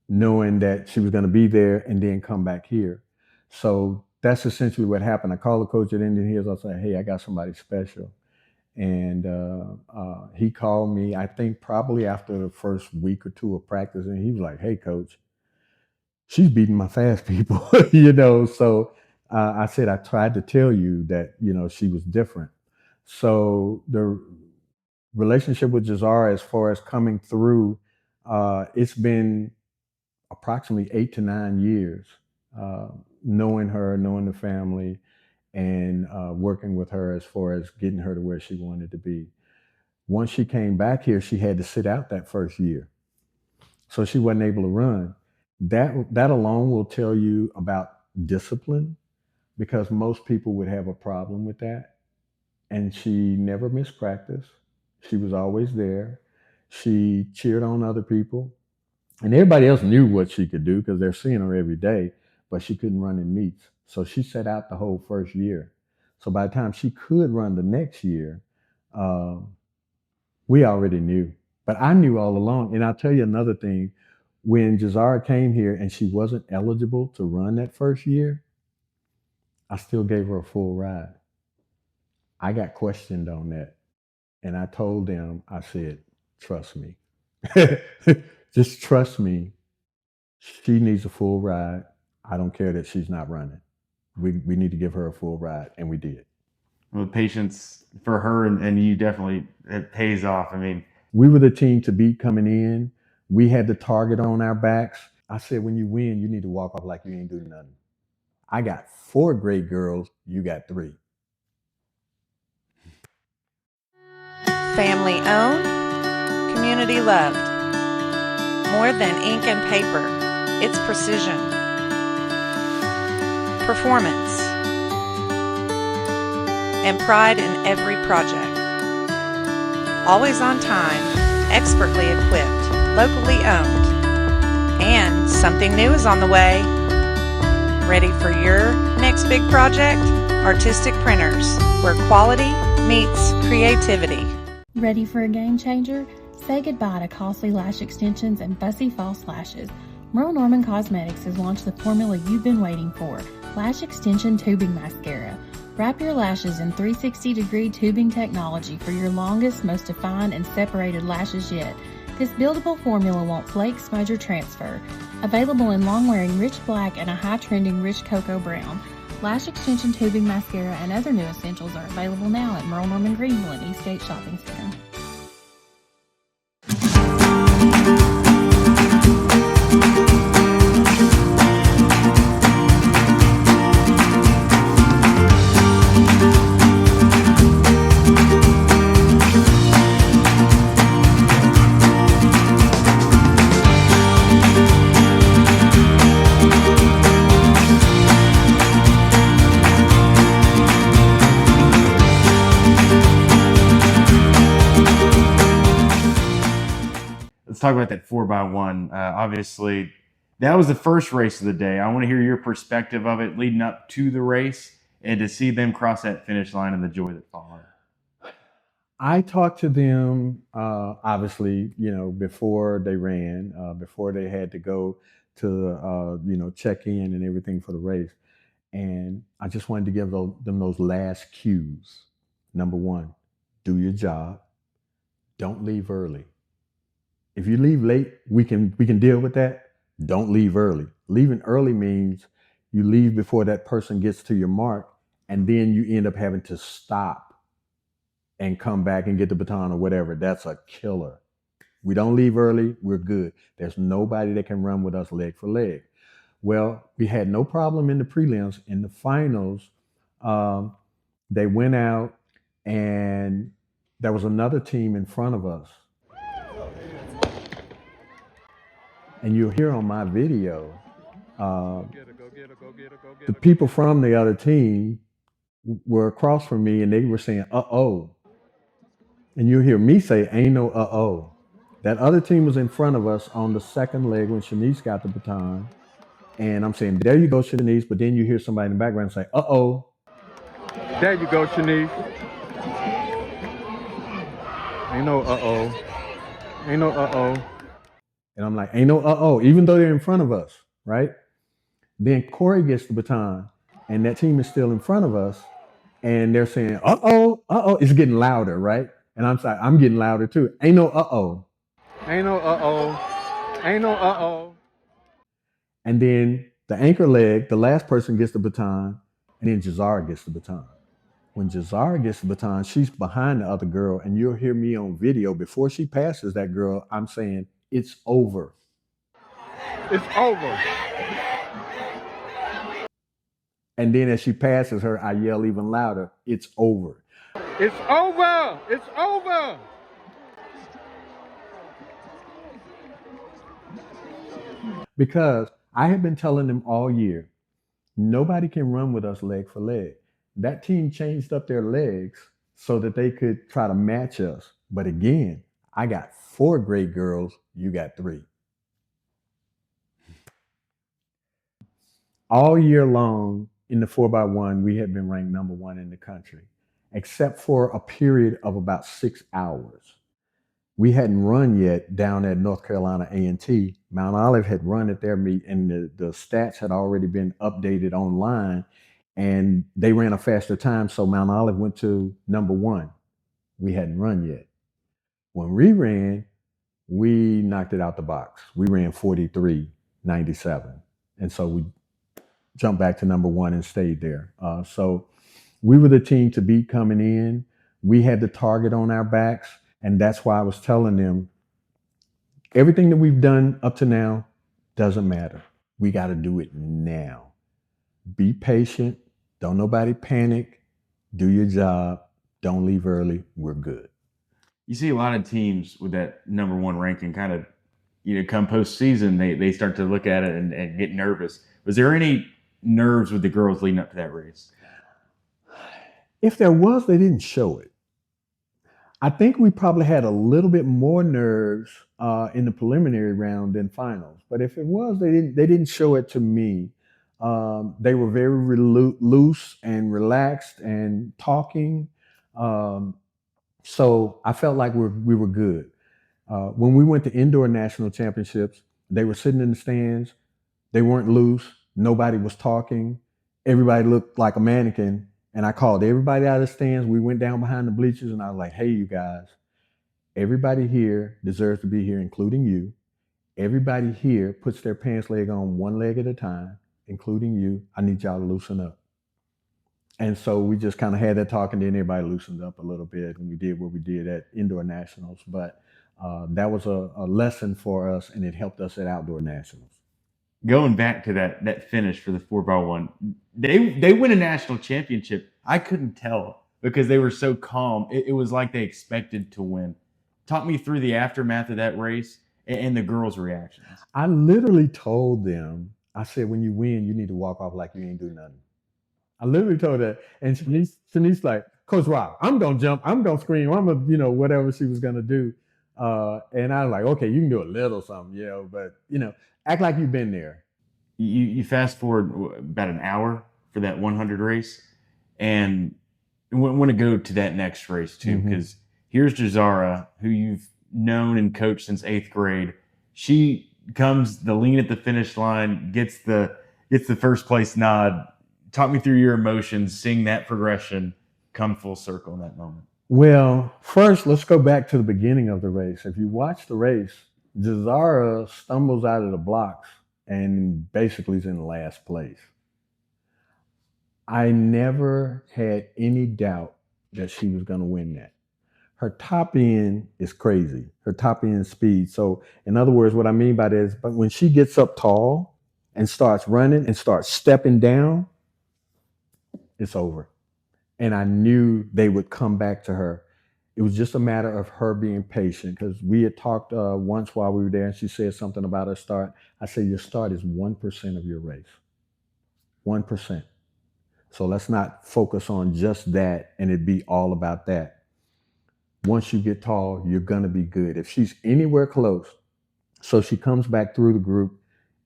knowing that she was going to be there and then come back here. So that's essentially what happened. I called the coach at Indian Hills. I said, "Hey, I got somebody special." And he called me, I think probably after the first week or two of practice. And he was like, "Hey, coach, she's beating my fast people." So I said, "I tried to tell you that, she was different." So the relationship with Jahzara, as far as coming through, it's been approximately 8 to 9 years, uh, knowing her, knowing the family, and working with her as far as getting her to where she wanted to be. Once she came back here, she had to sit out that first year, so she wasn't able to run. That alone will tell you about discipline, because most people would have a problem with that. And she never missed practice. She was always there. She cheered on other people. And everybody else knew what she could do because they're seeing her every day, but she couldn't run in meets. So she sat out the whole first year. So by the time she could run the next year, um, we already knew. But I knew all along. And I'll tell you another thing. When Jahzara came here and she wasn't eligible to run that first year, I still gave her a full ride. I got questioned on that. And I told them, I said, "Trust me. Just trust me. She needs a full ride. I don't care that she's not running. We need to give her a full ride." And we did. Well, the patience for her and you definitely, it pays off. I mean, We were the team to beat coming in. We had the target on our backs. I said, when you win, you need to walk off like you ain't doing nothing. I got 4 great girls. You got 3. Family owned, community loved. More than ink and paper, it's precision, performance, and pride in every project. Always on time, expertly equipped, locally owned. And something new is on the way. Ready for your next big project? Artistic Printers, where quality meets creativity. Ready for a game changer? Say goodbye to costly lash extensions and fussy false lashes. Merle Norman Cosmetics has launched the formula you've been waiting for, Lash Extension Tubing Mascara. Wrap your lashes in 360-degree tubing technology for your longest, most defined, and separated lashes yet. This buildable formula won't flake, smudge, or transfer. Available in long-wearing rich black and a high-trending rich cocoa brown. Lash Extension Tubing Mascara and other new essentials are available now at Merle Norman Greenville and Eastgate Shopping Center. let's talk about that 4x1. Obviously, that was the first race of the day. I want to hear your perspective of it leading up to the race and to see them cross that finish line and the joy that followed. I talked to them, obviously, before they ran, before they had to go to, check in and everything for the race. And I just wanted to give them those last cues. Number 1, do your job. Don't leave early. If you leave late, we can deal with that. Don't leave early. Leaving early means you leave before that person gets to your mark, and then you end up having to stop and come back and get the baton or whatever. That's a killer. We don't leave early, we're good. There's nobody that can run with us leg for leg. Well, we had no problem in the prelims. In the finals, they went out and there was another team in front of us. And you'll hear on my video, the people from the other team were across from me and they were saying, "Uh-oh." And you'll hear me say, "Ain't no uh-oh." That other team was in front of us on the second leg when Shanice got the baton. And I'm saying, there you go, Shanice. But then you hear somebody in the background say, uh-oh. There you go, Shanice. Ain't no uh-oh. Ain't no uh-oh. And I'm like, ain't no uh-oh, even though they're in front of us, right? Then Kori gets the baton, and that team is still in front of us, and they're saying, uh-oh, uh-oh. It's getting louder, right? And I'm getting louder too. Ain't no uh-oh. Ain't no uh-oh. Ain't no uh-oh. And then the anchor leg, the last person gets the baton, and then Jahzara gets the baton. When Jahzara gets the baton, she's behind the other girl, and you'll hear me on video before she passes that girl, I'm saying, it's over. It's over. And then as she passes her, I yell even louder, it's over. It's over. It's over. Because I have been telling them all year, nobody can run with us leg for leg. That team changed up their legs so that they could try to match us. But again, I got 4 great girls, you got 3. All year long in the 4x1, we have been ranked number 1 in the country, except for a period of about 6 hours. We hadn't run yet down at North Carolina A&T. Mount Olive had run at their meet, and the stats had already been updated online, and they ran a faster time, so Mount Olive went to number 1. We hadn't run yet. When we ran, we knocked it out the box. We ran 43.97, and so we jumped back to number 1 and stayed there. So we were the team to beat coming in. We had the target on our backs. And that's why I was telling them, everything that we've done up to now doesn't matter. We got to do it now. Be patient. Don't nobody panic. Do your job. Don't leave early. We're good. You see a lot of teams with that number 1 ranking kind of, come postseason, they start to look at it and get nervous. Was there any nerves with the girls leading up to that race? If there was, they didn't show it. I think we probably had a little bit more nerves in the preliminary round than finals. But if it was, they didn't show it to me. They were very loose and relaxed and talking. So I felt like we were good. When we went to indoor national championships, they were sitting in the stands. They weren't loose. Nobody was talking. Everybody looked like a mannequin. And I called everybody out of the stands. We went down behind the bleachers, and I was like, hey, you guys, everybody here deserves to be here, including you. Everybody here puts their pants leg on 1 leg at a time, including you. I need y'all to loosen up. And so we just kind of had that talk, and then everybody loosened up a little bit, and we did what we did at indoor nationals. But that was a lesson for us, and it helped us at outdoor nationals. Going back to that finish for the 4x1, they win a national championship. I couldn't tell because they were so calm. It was like they expected to win. Talk me through the aftermath of that race and the girls' reactions. I literally told them, I said, when you win, you need to walk off like you ain't do nothing. I literally told that. And Shanice like, Coach Rob, I'm going to jump. I'm going to scream. I'm going to, whatever she was going to do. And I was like, okay, you can do a little something, but, act like you've been there. You fast forward about an hour for that 100 race, and I want to go to that next race too, because here's Jahzara, who you've known and coached since 8th grade. She comes the lean at the finish line, gets the first place nod. Talk me through your emotions, seeing that progression come full circle in that moment. Well, first, let's go back to the beginning of the race. If you watch the race, Jahzara stumbles out of the blocks and basically is in last place. I never had any doubt that she was going to win that. Her top end is crazy. Her top end speed. So in other words, what I mean by that is, but when she gets up tall and starts running and starts stepping down, it's over. And I knew they would come back to her. It was just a matter of her being patient, because we had talked once while we were there, and she said something about her start. I said, your start is 1% of your race. 1%. So let's not focus on just that and it be all about that. Once you get tall, you're going to be good. If she's anywhere close, so she comes back through the group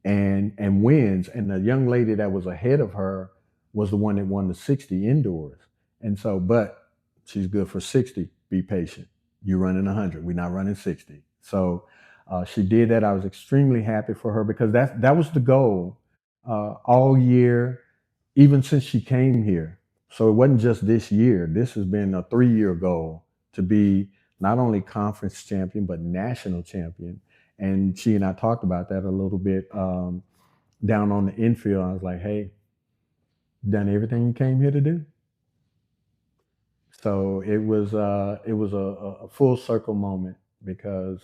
and wins. And the young lady that was ahead of her was the one that won the 60 indoors. And so, but she's good for 60. Be patient. You're running 100. We're not running 60. So she did that. I was extremely happy for her because that was the goal all year, even since she came here. So it wasn't just this year. This has been a 3-year goal to be not only conference champion, but national champion. And she and I talked about that a little bit down on the infield. I was like, hey, done everything you came here to do. So it was a full circle moment because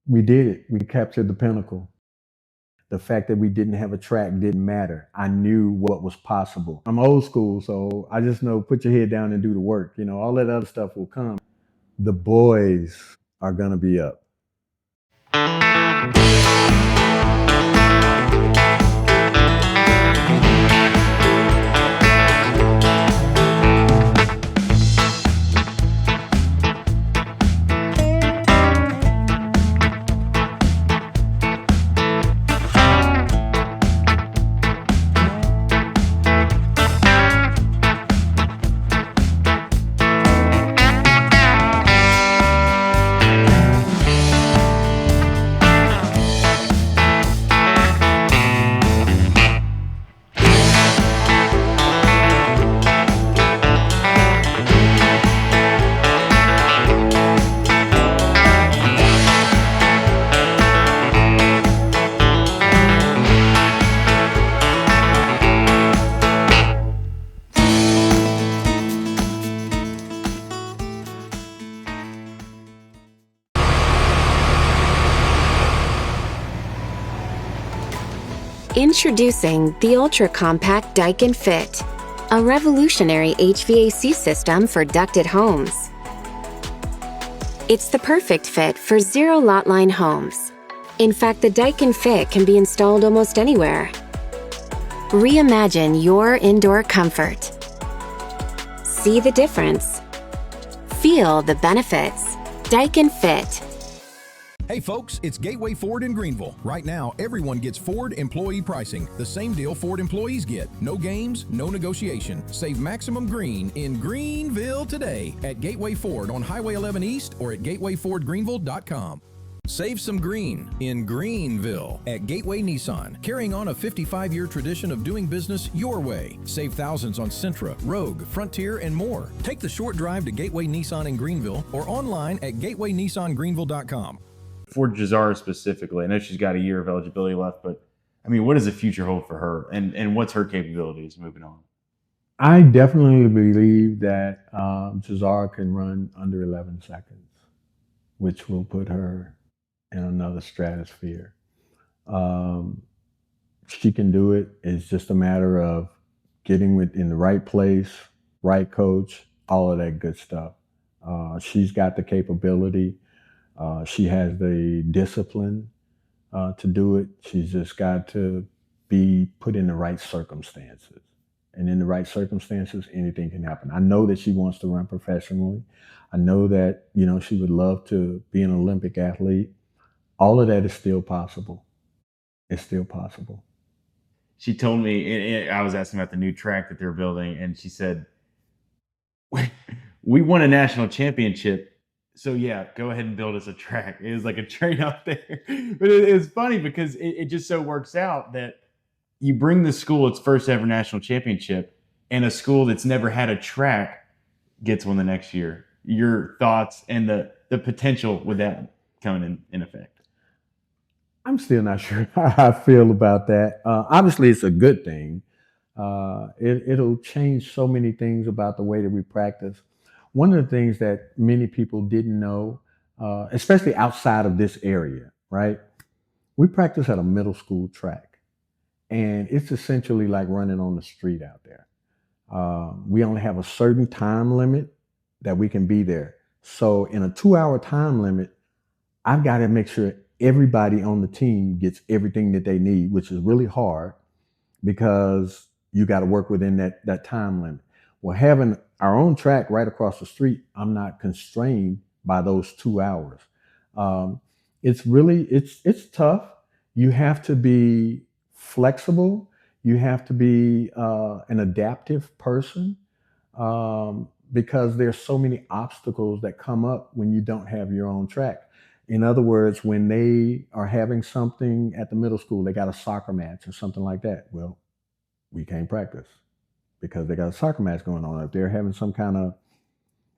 we did it. We captured the pinnacle. The fact that we didn't have a track didn't matter. I knew what was possible. I'm old school, so I just know put your head down and do the work. You know, all that other stuff will come. The boys are gonna be up. Introducing the Ultra Compact Daikin Fit, a revolutionary HVAC system for ducted homes. It's the perfect fit for zero lot line homes. In fact, the Daikin Fit can be installed almost anywhere. Reimagine your indoor comfort. See the difference. Feel the benefits. Daikin Fit. Hey folks, it's Gateway Ford in Greenville. Right now, everyone gets Ford employee pricing, the same deal Ford employees get. No games, no negotiation. Save maximum green in Greenville today at Gateway Ford on Highway 11 East or at gatewayfordgreenville.com. Save some green in Greenville at Gateway Nissan, carrying on a 55-year tradition of doing business your way. Save thousands on Sentra, Rogue, Frontier, and more. Take the short drive to Gateway Nissan in Greenville or online at gatewaynissangreenville.com. For Jahzara specifically, I know she's got a year of eligibility left, but I mean, what does the future hold for her, and what's her capabilities moving on? I definitely believe that Jahzara can run under 11 seconds, which will put her in another stratosphere. She can do it. It's just a matter of getting in the right place, right coach, all of that good stuff. She's got the capability. She has the discipline to do it. She's just got to be put in the right circumstances. And in the right circumstances, anything can happen. I know that she wants to run professionally. I know that, you know, she would love to be an Olympic athlete. All of that is still possible. It's still possible. She told me, I was asking about the new track that they're building, and she said, we won a national championship. So yeah, go ahead and build us a track. It was like a trade-off there. But it's funny because it just so works out that you bring the school its first ever national championship, and a school that's never had a track gets one the next year. Your thoughts and the potential with that coming in effect? I'm still not sure how I feel about that. Obviously, it's a good thing. It'll change so many things about the way that we practice. One of the things that many people didn't know, especially outside of this area, right? We practice at a middle school track, and it's essentially like running on the street out there. We only have a certain time limit that we can be there. So in a 2-hour time limit, I've got to make sure everybody on the team gets everything that they need, which is really hard because you got to work within that time limit. Well, having our own track right across the street, I'm not constrained by those 2 hours. It's tough. You have to be flexible. You have to be an adaptive person, because there's so many obstacles that come up when you don't have your own track. In other words, when they are having something at the middle school, they got a soccer match or something like that. Well, we can't practice because they got a soccer match going on. If they're having some kind of,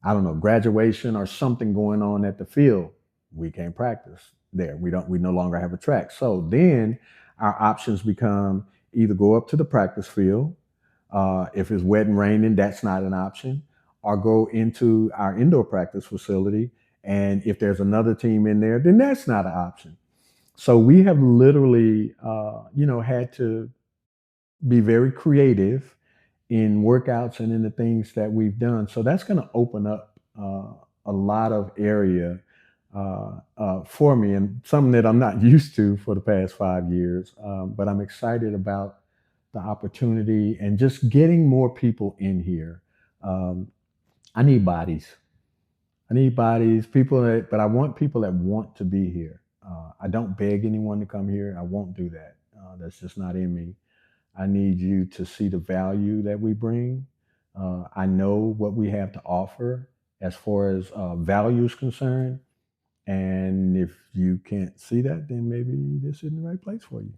I don't know, graduation or something going on at the field, we can't practice there. We no longer have a track. So then our options become either go up to the practice field. If it's wet and raining, that's not an option. Or go into our indoor practice facility. And if there's another team in there, then that's not an option. So we have literally, had to be very creative in workouts and in the things that we've done. So that's going to open up a lot of area for me, and something that I'm not used to for the past 5 years. But I'm excited about the opportunity and just getting more people in here. I need bodies. People but I want people that want to be here. I don't beg anyone to come here. I won't do that. That's just not in me. I need you to see the value that we bring. I know what we have to offer as far as value is concerned. And if you can't see that, then maybe this isn't the right place for you.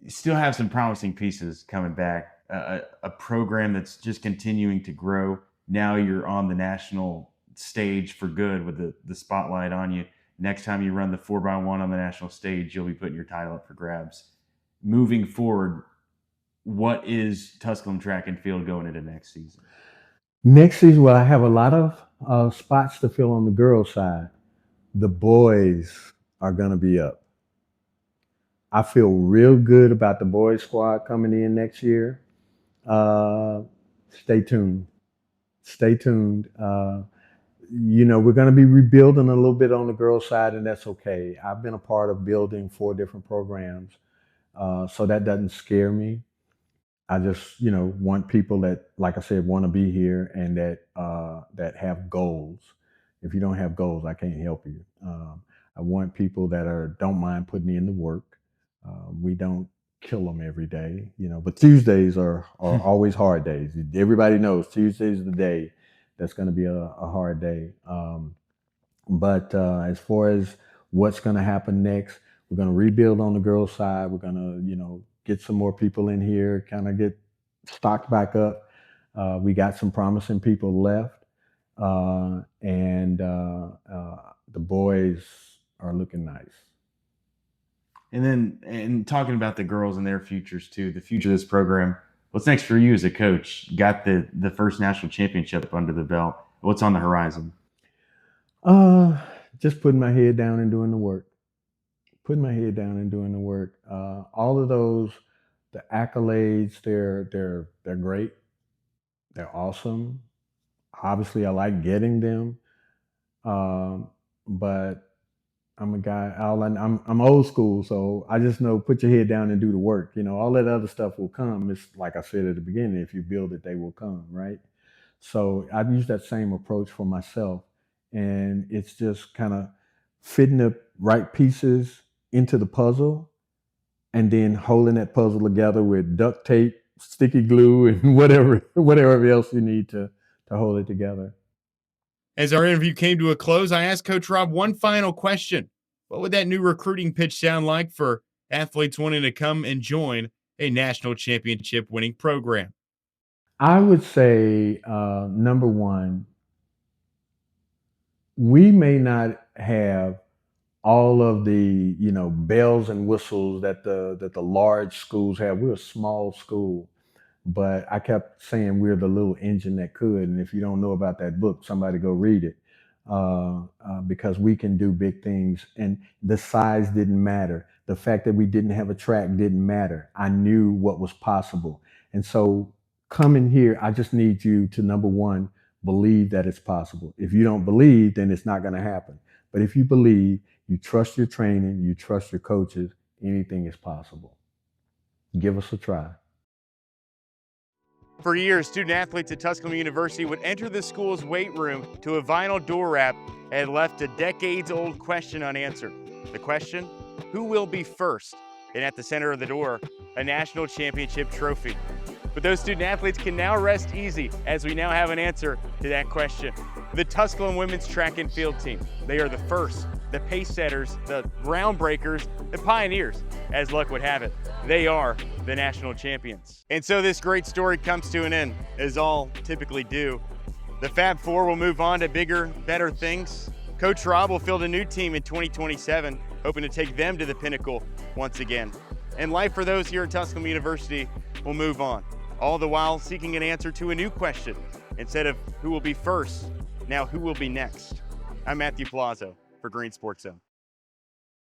You still have some promising pieces coming back, a program that's just continuing to grow. Now you're on the national stage for good with the spotlight on you. Next time you run the 4x1 on the national stage, you'll be putting your title up for grabs. Moving forward, what is Tusculum track and field going into next season? Next season, well, I have a lot of spots to fill on the girls' side. The boys are going to be up. I feel real good about the boys squad coming in next year. Stay tuned. Stay tuned. We're going to be rebuilding a little bit on the girls' side, and that's okay. I've been a part of building 4 different programs, so that doesn't scare me. I just, want people that, like I said, want to be here and that have goals. If you don't have goals, I can't help you. I want people that don't mind putting in the work. We don't kill them every day, but Tuesdays are always hard days. Everybody knows Tuesdays is the day that's going to be a hard day. But as far as what's going to happen next, we're going to rebuild on the girls' side. We're going to, get some more people in here, kind of get stocked back up. We got some promising people left. And the boys are looking nice. And talking about the girls and their futures too, the future of this program, what's next for you as a coach? You got the first national championship under the belt. What's on the horizon? Just putting my head down and doing the work. All of those, the accolades, they're great. They're awesome. Obviously, I like getting them. But I'm a guy, I'm old school, so I just know put your head down and do the work. All that other stuff will come. It's like I said at the beginning, if you build it, they will come, right? So I've used that same approach for myself. And it's just kind of fitting the right pieces into the puzzle and then holding that puzzle together with duct tape, sticky glue, and whatever else you need to hold it together. As our interview came to a close, I asked Coach Rob one final question. What would that new recruiting pitch sound like for athletes wanting to come and join a national championship winning program? I would say, number one, we may not have all of the, bells and whistles that the large schools have. We're a small school. But I kept saying we're the little engine that could. And if you don't know about that book, somebody go read it, because we can do big things. And the size didn't matter. The fact that we didn't have a track didn't matter. I knew what was possible. And so coming here, I just need you to, number one, believe that it's possible. If you don't believe, then it's not going to happen. But if you believe, you trust your training, you trust your coaches, anything is possible. Give us a try. For years, student athletes at Tusculum University would enter the school's weight room to a vinyl door wrap and left a decades-old question unanswered. The question, who will be first? And at the center of the door, a national championship trophy. But those student athletes can now rest easy as we now have an answer to that question. The Tusculum women's track and field team. They are the first, the pace setters, the groundbreakers, the pioneers. As luck would have it, they are the national champions. And so this great story comes to an end, as all typically do. The Fab Four will move on to bigger, better things. Coach Rob will field a new team in 2027, hoping to take them to the pinnacle once again. And life for those here at Tusculum University will move on, all the while seeking an answer to a new question. Instead of who will be first, now who will be next? I'm Matthew Palazzo for Green Sports Zone.